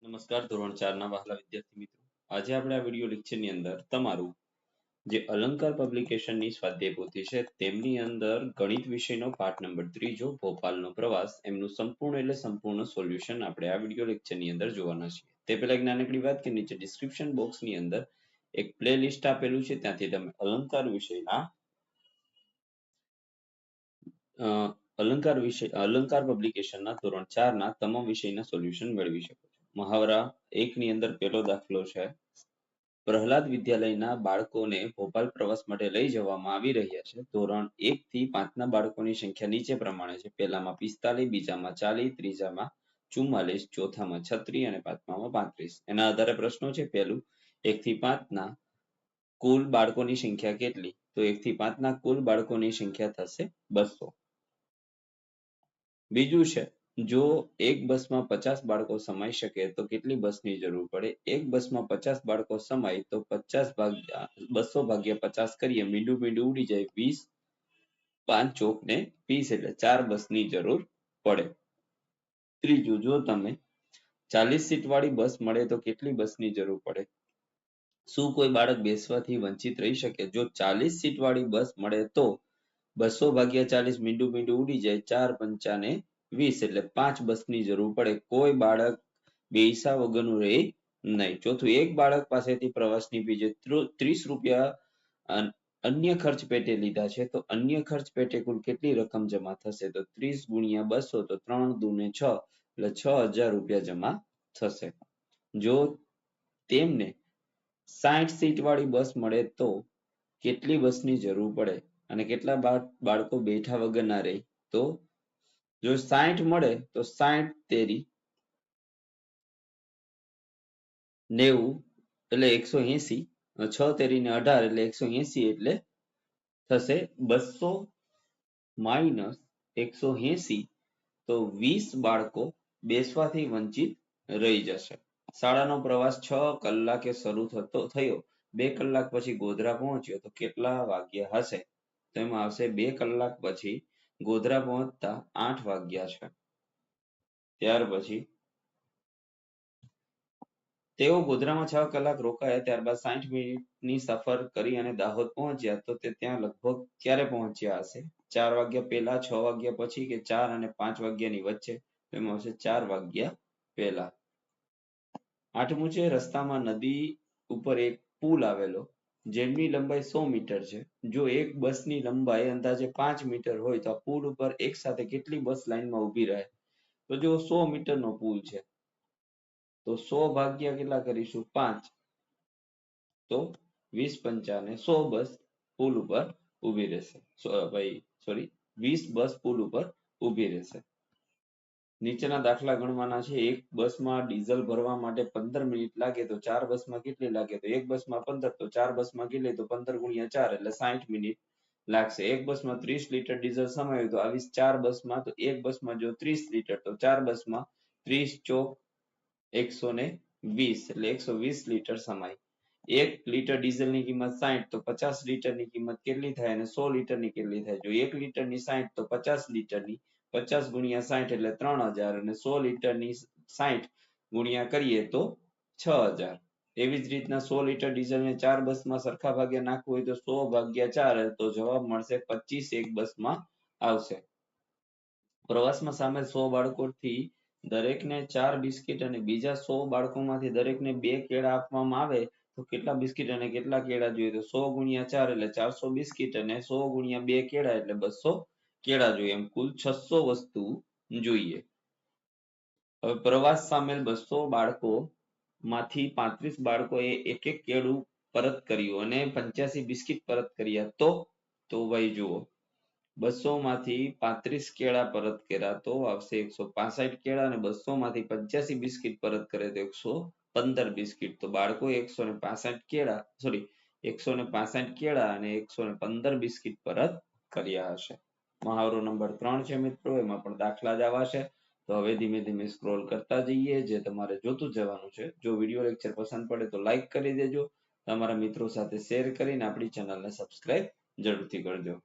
નમસ્કાર ધોરણ 4 ના વહાલા વિદ્યાર્થી મિત્રો. આજે આપણે આ વિડિયો લેક્ચરની અંદર તમારું જે અલંકાર પબ્લિકેશનની સ્વાધ્યાય પોથી છે તેમની અંદર ગણિત વિષયનો પાઠ નંબર 3 ભોપાલનો પ્રવાસ એમનું સંપૂર્ણ સોલ્યુશન આપણે આ વિડિયો લેક્ચરની અંદર જોવાના છીએ. તે પહેલા એક નાનકડી વાત કે નીચે ડિસ્ક્રિપ્શન બોક્સની અંદર એક પ્લેલિસ્ટ આપેલું છે ત્યાંથી તમે અલંકાર પબ્લિકેશનના ધોરણ 4 ના તમામ વિષયના સોલ્યુશન મેળવી શકો છો. મહાવરા 1 ની અંદર પહેલો દાખલો છે. પ્રહલાદ વિદ્યાલયના બાળકોને ભોપાલ પ્રવાસ માટે લઈ જવામાં આવી રહ્યા છે. ધોરણ 1 થી 5 ના બાળકોની સંખ્યા નીચે પ્રમાણે છે. પહેલામાં 45, બીજામાં 40, ત્રીજામાં 44, ચોથામાં 36 અને પાંચમામાં 35. એના આધારે પ્રશ્નો છે. પહેલું 1 થી 5 ના કુલ બાળકોની સંખ્યા કેટલી? તો 1 થી 5 ના કુલ બાળકોની સંખ્યા થશે 200. બીજું છે જો એક બસમાં 50 બાળકો સમાઈ શકે તો કેટલી બસની જરૂર પડે? એક બસમાં 50 બાળકો સમાય તો 200 ભાગ્યા 50 કરીએ મીંડું ઉડી જાય 20, 5 ચોક ને 20 એટલે 4 બસની જરૂર પડે. ત્રીજું જો તમે 40 સીટ વાળી બસ મળે તો કેટલી બસની જરૂર પડે? શું કોઈ બાળક બેસવાથી વંચિત રહી શકે? જો 40 સીટ વાળી બસ મળે તો 200 ભાગ્યા 40 મીંડું ઉડી જાય 4 પંચા ને 20 એટલે 5 બસની જરૂર પડે. કોઈ બાળક બેસા વગરનું રહે નહીં. ચોથું એક બાળક પાસેથી પ્રવાસની ફી 30 રૂપિયા અન્ય ખર્ચ પેટે લીધા છે તો અન્ય ખર્ચ પેટે કુલ કેટલી રકમ જમા થશે? તો 30 ગુણ્યા 200 તો 3 દૂને 6 એટલે 6000 રૂપિયા જમા થશે. જો તેમને 60 સીટ વાળી બસ મળે તો કેટલી બસની જરૂર પડે અને કેટલા બાળકો બેઠા વગર ના રહે? તો જો 60 મળે તો 60 તેરી 90 એટલે 180, 6 તેરી ને 18 એટલે 180 એટલે થશે 200 માઇનસ 180 તો 20 બાળકો બેસવાથી વંચિત રહી જશે. શાળાનો પ્રવાસ 6 કલાકે શરૂ થયો 2 કલાક પછી ગોધરા પહોંચ્યો તો કેટલા વાગ્યા હશે? તો એમાં આવશે 2 કલાક પછી ગોધરા પહોંચતા 8 વાગ્યા છે. ત્યાર પછી તેઓ ગોધરામાં 6 કલાક રોકાયા ત્યારબાદ 60 મિનિટની સફર કરી અને દાહોદ પહોંચ્યા તો તે ત્યાં લગભગ ક્યારે પહોંચ્યા હશે? 4 વાગ્યા પહેલા, 6 વાગ્યા પછી કે 4 અને 5 વાગ્યાની વચ્ચે? એમાં આવશે 4 વાગ્યા પહેલા. આઠમું છે રસ્તામાં નદી ઉપર એક પુલ આવેલો જેની લંબાઈ 100 મીટર છે. જો એક બસની લંબાઈ અંદાજે 5 મીટર હોય તો આ પુલ ઉપર એક સાથે કેટલી બસ લાઈનમાં ઊભી રહે? તો જો 100 મીટરનો પુલ છે તો 100 ભાગ્યા કેટલા કરીશું? 5 તો 20 પંચા ને 100 બસ પુલ ઉપર ઊભી રહેશે. 20 બસ પુલ ઉપર ઊભી રહેશે. નીચેના દાખલા ગણવાના છે. એક બસમાં ડીઝલ ભરવા માટે 15 મિનિટ લાગે તો 4 બસમાં કેટલી લાગે? તો એક બસમાં 15 તો 4 બસમાં કેટલી? તો 15 ગુણ્યા 4 એટલે 60 મિનિટ લાગશે. એક બસમાં 30 લીટર ડીઝલ સમાયું તો આવી 4 બસમાં તો એક બસમાં જો 30 લીટર તો 4 બસમાં 30 ચોક 120 એટલે 120 લીટર સમાય. 1 લીટર ડીઝલની કિંમત 60 તો 50 લીટરની કિંમત કેટલી થાય અને 100 લીટરની કેટલી થાય? જો 1 લીટરની 60 તો 50 લીટરની 50 ગુણ્યા 60 એટલે 3000 અને 100 લીટરની 60 ગુણ્યા કરીએ તો 6000. એવી જ રીતના 100 લીટર ડીઝલને 4 બસમાં સરખા ભાગે નાખવું હોય તો 100 ભાગ્યા 4 તો જવાબ મળશે 25 એક બસમાં આવશે. પ્રવાસમાં સામેલ 100 બાળકોથી દરેકને 4 બિસ્કિટ અને બીજા 100 બાળકોમાંથી દરેકને 2 કેળા આપવામાં આવે તો કેટલા બિસ્કિટ અને કેટલા કેળા જોઈએ? તો 100 ગુણ્યા 4 એટલે 400 બિસ્કિટ અને 100 ગુણ્યા 2 કેળા એટલે 200 કેળા જોઈએ. એમ કુલ 600 વસ્તુ જોઈએ. હવે પ્રવાસ સામેલ 200 બાળકો માંથી 35 બાળકોએ એક એક કેળું પરત કર્યું અને 85 બિસ્કિટ પરત કર્યા તો ભાઈ જુઓ 200 માંથી 35 કેળા પરત કર્યા તો આવશે 165 કેળા અને 200 માંથી 85 બિસ્કિટ પરત કરે તો 115 બિસ્કિટ. તો બાળકોએ 165 કેળા અને 115 બિસ્કિટ પરત કર્યા હશે. મહાવરો નંબર 3 છે મિત્રો, એમાં પણ દાખલા જ આવા છે. તો હવે ધીમે ધીમે સ્ક્રોલ કરતા જઈએ જે તમારે જોતું જવાનું છે. જો વિડિયો લેક્ચર પસંદ પડે તો લાઈક કરી દેજો. તમારા મિત્રો સાથે શેર કરીને આપણી ચેનલને સબસ્ક્રાઇબ જરૂરથી કરજો.